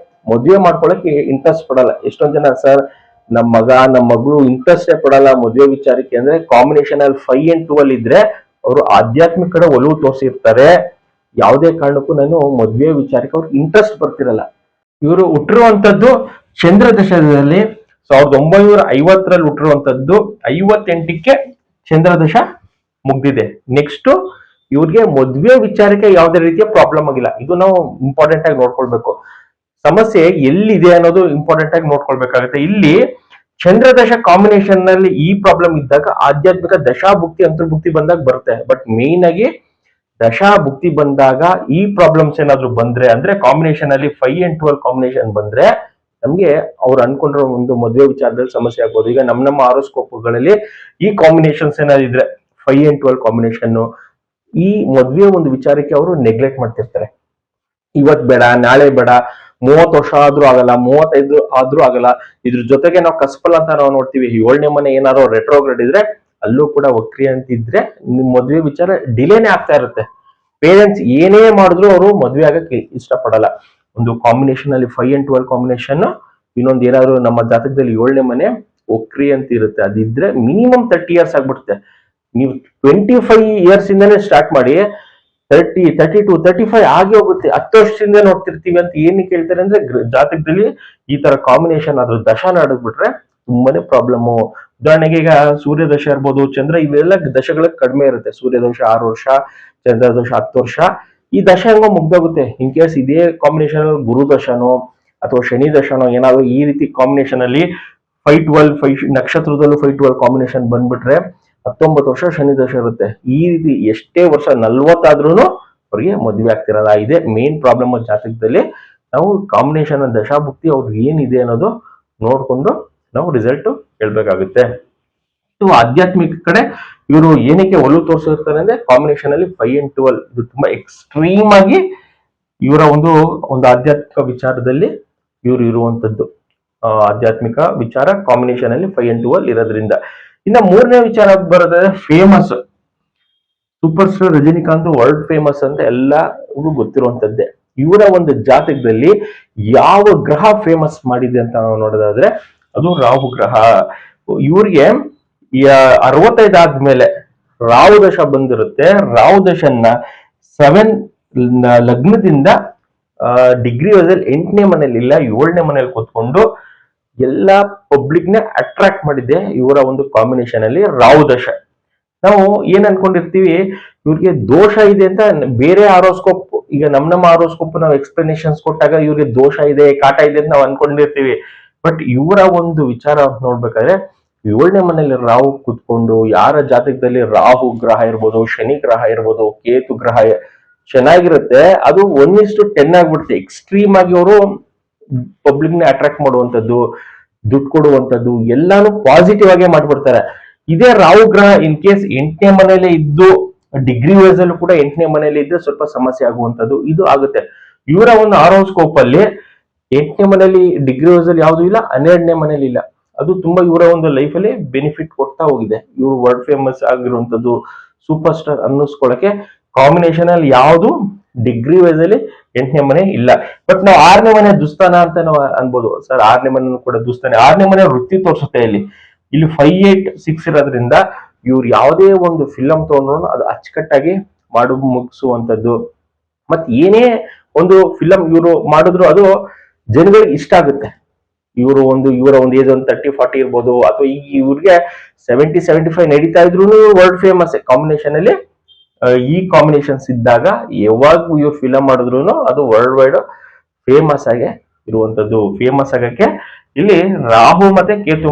ಮದುವೆ ಮಾಡ್ಕೊಳಕ್ಕೆ ಇಂಟ್ರೆಸ್ಟ್ ಪಡಲ್ಲ. ಎಷ್ಟೊಂದ್ ಜನ ಸರ್ ನಮ್ಮ ಮಗ ನಮ್ಮ ಮಗಳು ಇಂಟ್ರೆಸ್ಟೇ ಪಡಲ್ಲ ಮದುವೆ ವಿಚಾರಕ್ಕೆ ಅಂದ್ರೆ ಕಾಂಬಿನೇಷನ್ ಅಲ್ಲಿ 5 and 12 ಇದ್ರೆ ಅವರು ಆಧ್ಯಾತ್ಮಿಕ ಕಡೆ ಒಲವು ತೋರಿಸಿರ್ತಾರೆ. ಯಾವುದೇ ಕಾರಣಕ್ಕೂ ನಾನು ಮದುವೆ ವಿಚಾರಕ್ಕೆ ಅವ್ರಿಗೆ ಇಂಟ್ರೆಸ್ಟ್ ಬರ್ತಿರಲ್ಲ. ಇವರು ಹುಟ್ಟಿರುವಂತದ್ದು ಚಂದ್ರ ದಶದಲ್ಲಿ 1950ರಲ್ಲಿ ಹುಟ್ಟಿರುವಂತದ್ದು, 58ಕ್ಕೆ ಚಂದ್ರ ದಶ ಮುಗ್ದಿದೆ. ನೆಕ್ಸ್ಟ್ ಇವ್ರಿಗೆ ಮದ್ವೆ ವಿಚಾರಕ್ಕೆ ಯಾವುದೇ ರೀತಿಯ ಪ್ರಾಬ್ಲಮ್ ಆಗಿಲ್ಲ. ಇದು ನಾವು ಇಂಪಾರ್ಟೆಂಟ್ ಆಗಿ ನೋಡ್ಕೊಳ್ಬೇಕು. ಸಮಸ್ಯೆ ಎಲ್ಲಿದೆ ಅನ್ನೋದು ಇಂಪಾರ್ಟೆಂಟ್ ಆಗಿ ನೋಡ್ಕೊಳ್ಬೇಕಾಗುತ್ತೆ. ಇಲ್ಲಿ ಚಂದ್ರದಶ ಕಾಂಬಿನೇಷನ್ ನಲ್ಲಿ ಈ ಪ್ರಾಬ್ಲಮ್ ಇದ್ದಾಗ ಆಧ್ಯಾತ್ಮಿಕ ದಶಾಭುಕ್ತಿ ಅಂತರ್ಭುಕ್ತಿ ಬಂದಾಗ ಬರುತ್ತೆ. ಬಟ್ ಮೇನ್ ಆಗಿ ದಶಾಭುಕ್ತಿ ಬಂದಾಗ ಈ ಪ್ರಾಬ್ಲಮ್ಸ್ ಏನಾದ್ರು ಬಂದ್ರೆ ಅಂದ್ರೆ ಕಾಂಬಿನೇಷನ್ ಅಲ್ಲಿ 5 and 12 ಕಾಂಬಿನೇಷನ್ ಬಂದ್ರೆ ನಮ್ಗೆ ಅವ್ರು ಅನ್ಕೊಂಡಿರೋ ಒಂದು ಮದುವೆ ವಿಚಾರದಲ್ಲಿ ಸಮಸ್ಯೆ ಆಗ್ಬೋದು. ಈಗ ನಮ್ಮ ಆರೋಸ್ಕೋಪ್ಗಳಲ್ಲಿ ಈ ಕಾಂಬಿನೇಷನ್ಸ್ ಏನಾದ್ರು ಇದ್ರೆ 5 and 12 ಕಾಂಬಿನೇಷನ್ ಈ ಮದುವೆ ಒಂದು ವಿಚಾರಕ್ಕೆ ಅವರು ನೆಗ್ಲೆಕ್ಟ್ ಮಾಡ್ತಿರ್ತಾರೆ. ಇವತ್ ಬೇಡ, ನಾಳೆ ಬೇಡ, 30 ವರ್ಷ ಆದ್ರೂ ಆಗಲ್ಲ, 35 ಆದ್ರೂ ಆಗಲ್ಲ. ಇದ್ರ ಜೊತೆಗೆ ನಾವು ಕಸ್ಪಲ್ ಅಂತ ನಾವು ನೋಡ್ತೀವಿ. 7ನೇ ಮನೆ ಏನಾದ್ರು ರೆಟ್ರೋಗ್ರೇಡ್ ಇದ್ರೆ ಅಲ್ಲೂ ಕೂಡ ವಕ್ರಿ ಅಂತಿದ್ರೆ ನಿಮ್ ಮದುವೆ ವಿಚಾರ ಡಿಲೇನೇ ಆಗ್ತಾ ಇರುತ್ತೆ. ಪೇರೆಂಟ್ಸ್ ಏನೇ ಮಾಡಿದ್ರು ಅವರು ಮದುವೆ ಆಗಕ್ಕೆ ಇಷ್ಟಪಡಲ್ಲ. ಒಂದು ಕಾಂಬಿನೇಷನ್ ಅಲ್ಲಿ 5 and 12 ಕಾಂಬಿನೇಷನ್, ಇನ್ನೊಂದು ಏನಾದ್ರು ನಮ್ಮ ಜಾತಕದಲ್ಲಿ 7ನೇ ಮನೆ ವಕ್ರಿ ಅಂತ ಇರುತ್ತೆ, ಅದಿದ್ರೆ ಮಿನಿಮಮ್ 30 years ಆಗ್ಬಿಡುತ್ತೆ. ನೀವು 25 years ಇಂದಾನೆ ಸ್ಟಾರ್ಟ್ ಮಾಡಿ 30, 32, 35 ಆಗಿ ಹೋಗುತ್ತೆ. 10 ವರ್ಷದಿಂದ ನೋಡ್ತಿರ್ತೀವಿ ಅಂತ ಏನ್ ಕೇಳ್ತಾರೆ ಅಂದ್ರೆ ಜಾತಕದಲ್ಲಿ ಈ ತರ ಕಾಂಬಿನೇಷನ್ ಆದ್ರೂ ದಶ ನಡೆದ್ಬಿಟ್ರೆ ತುಂಬಾನೇ ಪ್ರಾಬ್ಲಮ್. ಉದಾಹರಣೆಗೆ ಈಗ ಸೂರ್ಯ ದಶ ಇರ್ಬೋದು, ಚಂದ್ರ, ಇವೆಲ್ಲ ದಶಗಳ ಕಡಿಮೆ ಇರುತ್ತೆ. ಸೂರ್ಯ ದಶ 6 ವರ್ಷ, ಚಂದ್ರ ದಶ 10 ವರ್ಷ. ಈ ದಶ ಹೆಂಗೋ ಮುಗ್ದೋಗುತ್ತೆ. ಇನ್ ಕೇಸ್ ಇದೇ ಕಾಂಬಿನೇಷನ್ ಗುರು ದಶನೋ ಅಥವಾ ಶನಿ ದಶನೋ ಏನಾದ್ರು ಈ ರೀತಿ ಕಾಂಬಿನೇಷನ್ ಅಲ್ಲಿ 5-12 ನಕ್ಷತ್ರದಲ್ಲೂ 5-12 ಕಾಂಬಿನೇಷನ್ ಬಂದ್ಬಿಟ್ರೆ 19 ವರ್ಷ ಶನಿ ದಶ ಇರುತ್ತೆ. ಈ ರೀತಿ ಎಷ್ಟೇ ವರ್ಷ 40 ಆದ್ರೂ ಅವ್ರಿಗೆ ಮದುವೆ ಆಗ್ತಿರಲ್ಲ. ಇದೇ ಮೇನ್ ಪ್ರಾಬ್ಲಮ್ ಜಾತಕದಲ್ಲಿ. ನಾವು ಕಾಂಬಿನೇಷನ್ ದಶಾಭುಕ್ತಿ ಅವ್ರಿಗೆ ಏನಿದೆ ಅನ್ನೋದು ನೋಡ್ಕೊಂಡು ನಾವು ರಿಸಲ್ಟ್ ಹೇಳ್ಬೇಕಾಗುತ್ತೆ. ಆಧ್ಯಾತ್ಮಿಕ ಕಡೆ ಇವರು ಏನಕ್ಕೆ ಒಲವು ತೋರಿಸಿರ್ತಾರೆ ಅಂದ್ರೆ ಕಾಂಬಿನೇಷನ್ ಅಲ್ಲಿ 5 and 12 ಇದು ತುಂಬಾ ಎಕ್ಸ್ಟ್ರೀಮ್ ಆಗಿ ಇವರ ಒಂದು ಆಧ್ಯಾತ್ಮಿಕ ವಿಚಾರದಲ್ಲಿ ಇವರು ಇರುವಂತದ್ದು. ಆಧ್ಯಾತ್ಮಿಕ ವಿಚಾರ ಕಾಂಬಿನೇಷನ್ ಅಲ್ಲಿ 5 and 12 ಇರೋದ್ರಿಂದ. ಇನ್ನ 3ನೇ ವಿಚಾರ ಬರೋದಾದ್ರೆ famous super star Rajinikanth world famous ಅಂತ ಎಲ್ಲರಿಗೂ ಗೊತ್ತಿರುವಂತದ್ದೇ. ಇವರ ಒಂದು ಜಾತಕದಲ್ಲಿ ಯಾವ ಗ್ರಹ ಫೇಮಸ್ ಮಾಡಿದೆ ಅಂತ ನಾವು ನೋಡೋದಾದ್ರೆ ಅದು ರಾಹು ಗ್ರಹ. ಇವ್ರಿಗೆ 65 ಆದ್ಮೇಲೆ ರಾಹು ದಶ ಬಂದಿರುತ್ತೆ. ರಾಹು ದಶನ್ನ 7 ಲಗ್ನದಿಂದ ಡಿಗ್ರಿ ವೈಸಲ್ಲಿ 8ನೇ ಮನೇಲಿ ಇಲ್ಲ 7ನೇ ಮನೇಲಿ ಕೂತ್ಕೊಂಡು ಎಲ್ಲಾ ಪಬ್ಲಿಕ್ ನ ಅಟ್ರಾಕ್ಟ್ ಮಾಡಿದೆ ಇವರ ಒಂದು ಕಾಂಬಿನೇಷನ್ ಅಲ್ಲಿ ರಾಹು ದಶ. ನಾವು ಏನ್ ಅನ್ಕೊಂಡಿರ್ತೀವಿ ಇವ್ರಿಗೆ ದೋಷ ಇದೆ ಅಂತ ಬೇರೆ ಆರೋಸ್ಕೋಪ್, ಈಗ ನಮ್ಮ ಆರೋಸ್ಕೋಪ್ ನಾವು ಎಕ್ಸ್ಪ್ಲನೇಷನ್ಸ್ ಕೊಟ್ಟಾಗ ಇವ್ರಿಗೆ ದೋಷ ಇದೆ, ಕಾಟ ಇದೆ ಅಂತ ನಾವು ಅನ್ಕೊಂಡಿರ್ತೀವಿ. ಬಟ್ ಇವರ ಒಂದು ವಿಚಾರ ನೋಡ್ಬೇಕಾದ್ರೆ 7ನೇ ಮನೇಲಿ ರಾಹು ಕುತ್ಕೊಂಡು ಯಾರ ಜಾತಕದಲ್ಲಿ ರಾಹು ಗ್ರಹ ಇರ್ಬೋದು, ಶನಿ ಗ್ರಹ ಇರ್ಬೋದು, ಕೇತು ಗ್ರಹ ಚೆನ್ನಾಗಿರುತ್ತೆ, ಅದು 1:10 ಆಗ್ಬಿಡುತ್ತೆ. ಎಕ್ಸ್ಟ್ರೀಮ್ ಆಗಿ ಅವರು ಪಬ್ಲಿಕ್ ನ ಅಟ್ರಾಕ್ಟ್ ಮಾಡುವಂತದ್ದು, ದುಡ್ಡು ಕೊಡುವಂತದ್ದು ಎಲ್ಲಾನು ಪಾಸಿಟಿವ್ ಆಗೇ ಮಾಡ್ಬಿಡ್ತಾರೆ. ಇದೇ ರಾಹು ಗ್ರಹ ಇನ್ ಕೇಸ್ 8ನೇ ಮನೇಲಿ ಇದ್ದು ಡಿಗ್ರಿ ವೈಸ್ ಅಲ್ಲೂ ಕೂಡ 8ನೇ ಮನೇಲಿ ಇದ್ರೆ ಸ್ವಲ್ಪ ಸಮಸ್ಯೆ ಆಗುವಂತದ್ದು ಇದು ಆಗುತ್ತೆ. ಇವರ ಒಂದು ಆರೋಸ್ಕೋಪ್ ಅಲ್ಲಿ 8ನೇ ಮನೇಲಿ ಡಿಗ್ರಿ ವೈಸ್ ಅಲ್ಲಿ ಯಾವ್ದು ಇಲ್ಲ, 12ನೇ ಮನೇಲಿ ಇಲ್ಲ. ಅದು ತುಂಬಾ ಇವರ ಒಂದು ಲೈಫ್ ಅಲ್ಲಿ ಬೆನಿಫಿಟ್ ಕೊಡ್ತಾ ಹೋಗಿದೆ. ಇವರು ವರ್ಲ್ಡ್ ಫೇಮಸ್ ಆಗಿರುವಂತದ್ದು ಸೂಪರ್ ಸ್ಟಾರ್ ಅನ್ನಿಸ್ಕೊಳಕ್ಕೆ ಕಾಂಬಿನೇಷನ್ ಅಲ್ಲಿ ಯಾವ್ದು ಡಿಗ್ರಿ ವೈಸ್ ಅಲ್ಲಿ 8ನೇ ಮನೆ ಇಲ್ಲ. ಬಟ್ ನಾವು 6ನೇ ಮನೆ ದುಸ್ತಾನ ಅಂತ ನಾವು ಅನ್ಬೋದು. ಸರ್ 6ನೇ ಮನೆ ಕೂಡ ದುಸ್ತಾನೆ, 6ನೇ ಮನೆ ವೃತ್ತಿ ತೋರಿಸುತ್ತೆ. ಇಲ್ಲಿ 5, 8, 6 ಇರೋದ್ರಿಂದ ಇವ್ರು ಯಾವುದೇ ಒಂದು ಫಿಲಂ ತಗೊಂಡ್ರು ಅದು ಅಚ್ಚುಕಟ್ಟಾಗಿ ಮಾಡು ಮುಗಿಸುವಂತದ್ದು. ಮತ್ ಏನೇ ಒಂದು ಫಿಲಂ ಇವರು ಮಾಡಿದ್ರು ಅದು ಜನಗಳಿಗೆ ಇಷ್ಟ ಆಗುತ್ತೆ. ಇವರ ಒಂದು ಏಜ್ ಒಂದು 30-40 ಇರ್ಬೋದು, ಅಥವಾ ಈಗ ಇವ್ರಿಗೆ 70-75 ನಡೀತಾ ಇದ್ರು ವರ್ಲ್ಡ್ ಫೇಮಸ್ ಕಾಂಬಿನೇಷನ್ ಅಲ್ಲಿ. ಈ ಕಾಂಬಿನೇಷನ್ಸ್ ಇದ್ದಾಗ ಯಾವಾಗ ಇವ್ರು ಫಿಲಂ ಮಾಡಿದ್ರು ಅದು ವರ್ಲ್ಡ್ ವೈಡ್ ಫೇಮಸ್ ಆಗಿ ಇರುವಂತದ್ದು. ಫೇಮಸ್ ಆಗಕ್ಕೆ ಇಲ್ಲಿ ರಾಹು ಮತ್ತೆ ಕೇತು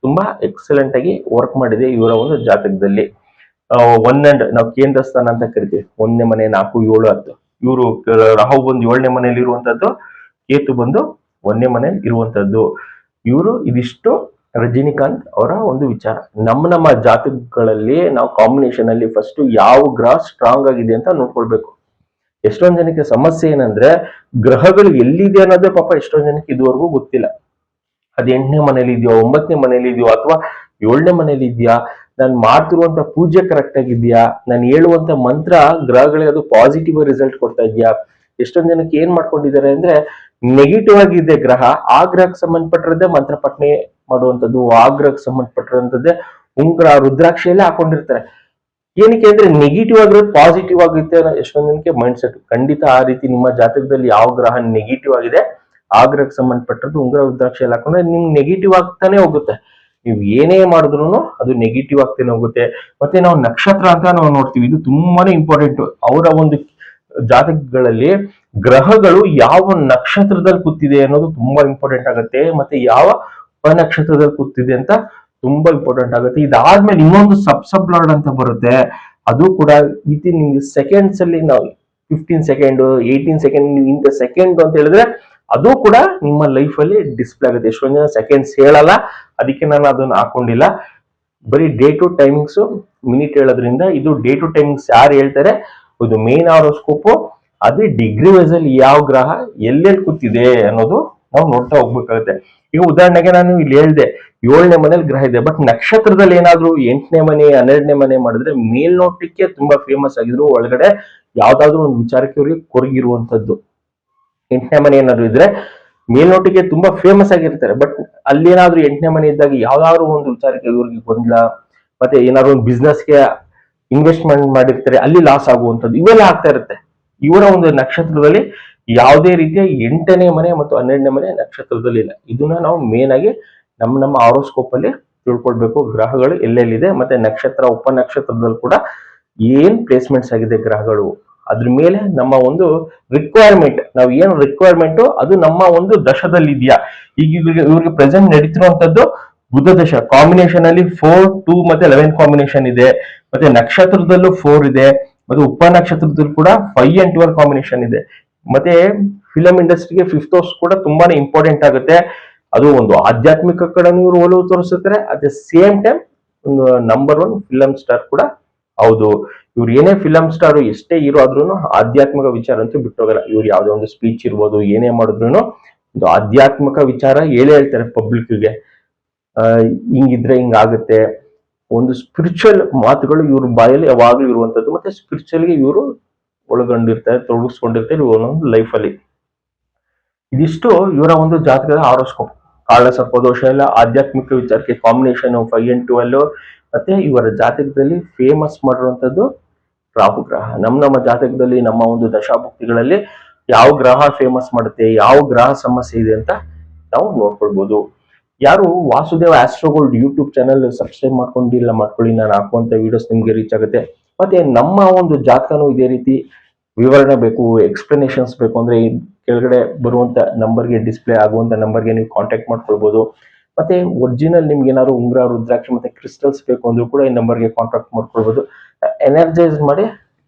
ತುಂಬಾ ಎಕ್ಸಲೆಂಟ್ ಆಗಿ ವರ್ಕ್ ಮಾಡಿದೆ ಇವರ ಒಂದು ಜಾತಕದಲ್ಲಿ. 1 and ನಾವು ಕೇಂದ್ರ ಸ್ಥಾನ ಅಂತ ಕರಿತೀವಿ. 1ನೇ ಮನೆ 4, 7, 10. ಇವರು ರಾಹು ಬಂದು 7ನೇ ಮನೆಯಲ್ಲಿ ಇರುವಂತದ್ದು, ಕೇತು ಬಂದು 1ನೇ ಮನೆಯಲ್ಲಿ ಇರುವಂತದ್ದು. ಇವರು ಇದಿಷ್ಟು ರಜನಿಕಾಂತ್ ಅವರ ಒಂದು ವಿಚಾರ. ನಮ್ಮ ಜಾತಕಗಳಲ್ಲಿ ನಾವು ಕಾಂಬಿನೇಷನ್ ಅಲ್ಲಿ ಫಸ್ಟ್ ಯಾವ ಗ್ರಹ ಸ್ಟ್ರಾಂಗ್ ಆಗಿದೆ ಅಂತ ನೋಡ್ಕೊಳ್ಬೇಕು. ಎಷ್ಟೊಂದ್ ಜನಕ್ಕೆ ಸಮಸ್ಯೆ ಏನಂದ್ರೆ ಗ್ರಹಗಳು ಎಲ್ಲಿದೆ ಅನ್ನೋದೇ ಪಾಪ ಎಷ್ಟೊಂದ್ ಜನಕ್ಕೆ ಇದುವರೆಗೂ ಗೊತ್ತಿಲ್ಲ. ಅದ್ 8ನೇ ಮನೇಲಿ ಇದೆಯೋ, 9ನೇ ಮನೇಲಿ ಇದೆಯೋ, ಅಥವಾ 7ನೇ ಮನೇಲಿ ಇದೆಯಾ, ನಾನು ಮಾಡ್ತಿರುವಂತ ಪೂಜೆ ಕರೆಕ್ಟ್ ಆಗಿದ್ಯಾ, ನಾನು ಹೇಳುವಂತ ಮಂತ್ರ ಗ್ರಹಗಳಿಗೆ ಅದು ಪಾಸಿಟಿವ್ ರಿಸಲ್ಟ್ ಕೊಡ್ತಾ ಇದೆಯಾ. ಎಷ್ಟೊಂದ್ ಜನಕ್ಕೆ ಏನ್ ಮಾಡ್ಕೊಂಡಿದ್ದಾರೆ ಅಂದ್ರೆ ನೆಗೆಟಿವ್ ಆಗಿದೆ ಗ್ರಹ, ಆ ಗ್ರಹಕ್ಕೆ ಸಂಬಂಧಪಟ್ಟಿರದೆ ಮಂತ್ರ ಪಠನೆ ಮಾಡುವಂಥದ್ದು, ಆ ಗ್ರಹಕ್ಕೆ ಸಂಬಂಧಪಟ್ಟಿರೋಂಥದ್ದೇ ಉಂಗುರ ರುದ್ರಾಕ್ಷಿ ಎಲ್ಲ ಹಾಕೊಂಡಿರ್ತಾರೆ. ಏನಕ್ಕೆ ಅಂದ್ರೆ ನೆಗೆಟಿವ್ ಆಗಿರೋದು ಪಾಸಿಟಿವ್ ಆಗುತ್ತೆ ಎಷ್ಟೊಂದ್ ಜನಕ್ಕೆ ಮೈಂಡ್ ಸೆಟ್. ಖಂಡಿತ ಆ ರೀತಿ ನಿಮ್ಮ ಜಾತಕದಲ್ಲಿ ಯಾವ ಗ್ರಹ ನೆಗೆಟಿವ್ ಆಗಿದೆ ಆ ಗ್ರಹಕ್ಕೆ ಸಂಬಂಧಪಟ್ಟದ್ದು ಉಂಗುರ ರುದ್ರಾಕ್ಷಿ ಎಲ್ಲ ಹಾಕೊಂಡ್ರೆ ನಿಮ್ಗೆ ನೆಗೆಟಿವ್ ಆಗ್ತಾನೆ ಹೋಗುತ್ತೆ. ನೀವು ಏನೇ ಮಾಡಿದ್ರು ಅದು ನೆಗೆಟಿವ್ ಆಗ್ತಾನೆ ಹೋಗುತ್ತೆ. ಮತ್ತೆ ನಾವು ನಕ್ಷತ್ರ ಅಂತ ನಾವು ನೋಡ್ತೀವಿ, ಇದು ತುಂಬಾನೇ ಇಂಪಾರ್ಟೆಂಟ್. ಅವರ ಒಂದು ಜಾತಕಗಳಲ್ಲಿ ಗ್ರಹಗಳು ಯಾವ ನಕ್ಷತ್ರದಲ್ಲಿ ಕೂತಿದೆ ಅನ್ನೋದು ತುಂಬಾ ಇಂಪಾರ್ಟೆಂಟ್ ಆಗುತ್ತೆ. ಮತ್ತೆ ಯಾವ ಉಪನಕ್ಷತ್ರದಲ್ಲಿ ಕೂತಿದೆ ಅಂತ ತುಂಬಾ ಇಂಪಾರ್ಟೆಂಟ್ ಆಗುತ್ತೆ. ಇದಾದ್ಮೇಲೆ ಇನ್ನೊಂದು ಸಬ್ ಲಾರ್ಡ್ ಅಂತ ಬರುತ್ತೆ, ಅದು ಕೂಡ ವಿತಿನ್ ನಿಮ್ಗೆ ಸೆಕೆಂಡ್ಸ್ ಅಲ್ಲಿ ನಾವು 15 ಸೆಕೆಂಡ್ 18 ಸೆಕೆಂಡ್ ಇಂತ ಸೆಕೆಂಡ್ ಅಂತ ಹೇಳಿದ್ರೆ ಅದು ಕೂಡ ನಿಮ್ಮ ಲೈಫ್ ಅಲ್ಲಿ ಡಿಸ್ಪ್ಲೇ ಆಗುತ್ತೆ. ಎಷ್ಟೊಂದ್ ಜನ ಸೆಕೆಂಡ್ಸ್ ಹೇಳಲ್ಲ, ಅದಕ್ಕೆ ನಾನು ಅದನ್ನ ಹಾಕೊಂಡಿಲ್ಲ. ಬರೀ ಡೇ ಟು ಟೈಮಿಂಗ್ಸ್ ಮಿನಿಟ್ ಹೇಳೋದ್ರಿಂದ ಇದು ಡೇ ಟು ಟೈಮಿಂಗ್ಸ್ ಯಾರು ಹೇಳ್ತಾರೆ ಇದು ಮೇನ್ ಹಾರೋಸ್ಕೋಪ್. ಅದೇ ಡಿಗ್ರಿ ವೈಸ್ ಅಲ್ಲಿ ಯಾವ ಗ್ರಹ ಎಲ್ಲೆಲ್ಲಿ ಕೂತಿದೆ ಅನ್ನೋದು ನಾವು ನೋಡ್ತಾ ಹೋಗ್ಬೇಕಾಗುತ್ತೆ. ಈಗ ಉದಾಹರಣೆಗೆ ನಾನು ಇಲ್ಲಿ ಹೇಳ್ದೆ 7ನೇ ಮನೇಲಿ ಗ್ರಹ ಇದೆ, ಬಟ್ ನಕ್ಷತ್ರದಲ್ಲಿ ಏನಾದ್ರು 8ನೇ ಮನೆ 12ನೇ ಮನೆ ಮಾಡಿದ್ರೆ ಮೇಲ್ನೋಟಕ್ಕೆ ತುಂಬಾ ಫೇಮಸ್ ಆಗಿದ್ರು ಒಳಗಡೆ ಯಾವ್ದಾದ್ರು ಒಂದು ವಿಚಾರಕ್ಕೆ ಅವ್ರಿಗೆ ಕೊರಗಿರುವಂತದ್ದು. 8ನೇ ಮನೆ ಏನಾದ್ರು ಇದ್ರೆ ಮೇಲ್ನೋಟಿಗೆ ತುಂಬಾ ಫೇಮಸ್ ಆಗಿರ್ತಾರೆ, ಬಟ್ ಅಲ್ಲಿ ಏನಾದ್ರು 8ನೇ ಮನೆ ಇದ್ದಾಗ ಯಾವ್ದಾದ್ರು ಒಂದು ವಿಚಾರಕ್ಕೆ ಇವ್ರಿಗೆ ಗೊಂದಲ, ಮತ್ತೆ ಏನಾದ್ರು ಒಂದು ಬಿಸ್ನೆಸ್ಗೆ ಇನ್ವೆಸ್ಟ್ಮೆಂಟ್ ಮಾಡಿರ್ತಾರೆ ಅಲ್ಲಿ ಲಾಸ್ ಆಗುವಂಥದ್ದು ಇವೆಲ್ಲ ಆಗ್ತಾ ಇರುತ್ತೆ. ಇವರ ಒಂದು ನಕ್ಷತ್ರದಲ್ಲಿ ಯಾವುದೇ ರೀತಿಯ 8ನೇ ಮನೆ ಮತ್ತು 12ನೇ ಮನೆ ನಕ್ಷತ್ರದಲ್ಲಿ ಇಲ್ಲ. ಇದನ್ನ ನಾವು ಮೇನ್ ಆಗಿ ನಮ್ಮ ಹಾರೋಸ್ಕೋಪ್ ಅಲ್ಲಿ ತಿಳ್ಕೊಳ್ಬೇಕು, ಗ್ರಹಗಳು ಎಲ್ಲೆಲ್ಲಿದೆ ಮತ್ತೆ ನಕ್ಷತ್ರ ಉಪನಕ್ಷತ್ರದಲ್ಲಿ ಕೂಡ ಏನ್ ಪ್ಲೇಸ್ಮೆಂಟ್ಸ್ ಆಗಿದೆ ಗ್ರಹಗಳು, ಅದ್ರ ಮೇಲೆ ನಮ್ಮ ಒಂದು ರಿಕ್ವೈರ್ಮೆಂಟ್, ನಾವು ಏನು ರಿಕ್ವೈರ್ಮೆಂಟ್ ಅದು ನಮ್ಮ ಒಂದು ದಶದಲ್ಲಿ ಇದೆಯಾ. ಈಗ ಇವ್ರಿಗೆ ಪ್ರೆಸೆಂಟ್ ನಡೀತಿರುವಂತದ್ದು ಬುಧ ದಶ ಕಾಂಬಿನೇಷನ್ ಅಲ್ಲಿ 4, 2 ಮತ್ತೆ 11 ಕಾಂಬಿನೇಷನ್ ಇದೆ. ಮತ್ತೆ ನಕ್ಷತ್ರದಲ್ಲೂ 4 ಇದೆ, ಮತ್ತೆ ಉಪನಕ್ಷತ್ರದಲ್ಲೂ ಕೂಡ 5 and 12 ಕಾಂಬಿನೇಷನ್ ಇದೆ. ಮತ್ತೆ ಫಿಲಂ ಇಂಡಸ್ಟ್ರಿಗೆ 5th ಹೌಸ್ ಕೂಡ ತುಂಬಾನೇ ಇಂಪಾರ್ಟೆಂಟ್ ಆಗುತ್ತೆ. ಅದು ಒಂದು ಆಧ್ಯಾತ್ಮಿಕ ಕಡೆ ಇವರು ಒಲವು ತೋರಿಸುತ್ತಾರೆ, ಅಟ್ ದ ಸೇಮ್ ಟೈಮ್ ಒಂದು ನಂಬರ್ 1 ಫಿಲಂ ಸ್ಟಾರ್ ಕೂಡ ಹೌದು. ಇವ್ರು ಏನೇ ಫಿಲಂ ಸ್ಟಾರ್ ಎಷ್ಟೇ ಹೀರೋ ಆದ್ರೂ ಆಧ್ಯಾತ್ಮಿಕ ವಿಚಾರ ಅಂತೂ ಬಿಟ್ಟೋಗಲ್ಲ. ಇವ್ರು ಯಾವ್ದೋ ಒಂದು ಸ್ಪೀಚ್ ಇರ್ಬೋದು ಏನೇ ಮಾಡಿದ್ರು ಒಂದು ಆಧ್ಯಾತ್ಮಿಕ ವಿಚಾರ ಹೇಳ್ತಾರೆ ಪಬ್ಲಿಕ್ಗೆ. ಹಿಂಗಿದ್ರೆ ಹಿಂಗಾಗುತ್ತೆ, ಒಂದು ಸ್ಪಿರಿಚುವಲ್ ಮಾತುಗಳು ಇವ್ರ ಬಾಯಲ್ಲಿ ಯಾವಾಗ್ಲೂ ಇರುವಂತದ್ದು. ಮತ್ತೆ ಸ್ಪಿರಿಚುವಲ್ಗೆ ಇವರು ಒಳಗೊಂಡಿರ್ತಾರೆ, ತೊಡಗಿಸ್ಕೊಂಡಿರ್ತಾರೆ ಒಂದೊಂದು ಲೈಫ್ ಅಲ್ಲಿ. ಇದಿಷ್ಟು ಇವರ ಒಂದು ಜಾತಕದ ಹಾರೋಸ್ಕೋಪ್. ಕಾಳ ಸರ್ಪದೋಷ ಎಲ್ಲ ಆಧ್ಯಾತ್ಮಿಕ ವಿಚಾರಕ್ಕೆ ಕಾಂಬಿನೇಷನ್ 5 and 12. ಮತ್ತೆ ಇವರ ಜಾತಕದಲ್ಲಿ ಫೇಮಸ್ ಮಾಡಿರುವಂತದ್ದು ರಾಹು ಗ್ರಹ. ನಮ್ಮ ಜಾತಕದಲ್ಲಿ ನಮ್ಮ ಒಂದು ದಶಾಭುಕ್ತಿಗಳಲ್ಲಿ ಯಾವ ಗ್ರಹ ಫೇಮಸ್ ಮಾಡುತ್ತೆ, ಯಾವ ಗ್ರಹ ಸಮಸ್ಯೆ ಇದೆ ಅಂತ ನಾವು ನೋಡ್ಕೊಳ್ಬಹುದು. ಯಾರು ವಾಸುದೇವ ಆಸ್ಟ್ರೋಗೋಲ್ಡ್ ಯೂಟ್ಯೂಬ್ ಚಾನಲ್ ಸಬ್ಸ್ಕ್ರೈಬ್ ಮಾಡ್ಕೊಂಡಿಲ್ಲ ಮಾಡ್ಕೊಳ್ಳಿ, ನಾನು ಹಾಕುವಂತ ವಿಡಿಯೋಸ್ ನಿಮ್ಗೆ ರೀಚ್ ಆಗುತ್ತೆ. ಮತ್ತೆ ನಮ್ಮ ಒಂದು ಜಾತಕನೂ ಇದೇ ರೀತಿ ವಿವರಣೆ ಬೇಕು, ಎಕ್ಸ್ಪ್ಲನೇಷನ್ಸ್ ಬೇಕು ಅಂದ್ರೆ ಕೆಳಗಡೆ ಬರುವಂತ ನಂಬರ್ಗೆ, ಡಿಸ್ಪ್ಲೇ ಆಗುವಂತ ನಂಬರ್ಗೆ ನೀವು ಕಾಂಟ್ಯಾಕ್ಟ್ ಮಾಡ್ಕೊಳ್ಬಹುದು. ಮತ್ತೆ ಒರಿಜಿನಲ್ ನಿಮ್ಗೆ ಏನಾದ್ರು ಉಂಗುರ ರುದ್ರಾಕ್ಷಿ ಮತ್ತೆ ಕ್ರಿಸ್ಟಲ್ಸ್ ಬೇಕು ಅಂದ್ರೂ ಕೂಡ ಈ ನಂಬರ್ಗೆ ಕಾಂಟ್ಯಾಕ್ಟ್ ಮಾಡ್ಕೊಳ್ಬಹುದು. ಎನರ್ಜೈಸ್ ಮಾಡಿ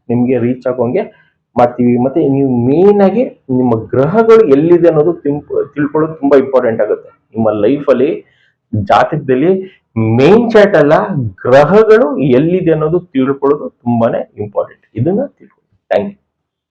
ನಿಮ್ಗೆ ರೀಚ್ ಆಗೋಂಗೆ ಮಾಡ್ತೀವಿ. ಮತ್ತೆ ನೀವು ಮೇನ್ ಆಗಿ ನಿಮ್ಮ ಗ್ರಹಗಳು ಎಲ್ಲಿದೆ ಅನ್ನೋದು ತಿಳ್ಕೊಳ್ಳೋದು ತುಂಬಾ ಇಂಪಾರ್ಟೆಂಟ್ ಆಗುತ್ತೆ ನಿಮ್ಮ ಲೈಫ್ ಅಲ್ಲಿ. ಜಾತಕದಲ್ಲಿ ಮೇನ್ ಚಾಟ್ ಅಲ್ಲ, ಗ್ರಹಗಳು ಎಲ್ಲಿದೆ ಅನ್ನೋದು ತಿಳ್ಕೊಳ್ಳೋದು ತುಂಬಾನೇ ಇಂಪಾರ್ಟೆಂಟ್. ಇದನ್ನ ತಿಳ್ಕೊಳ್ಳಿ. Thank you.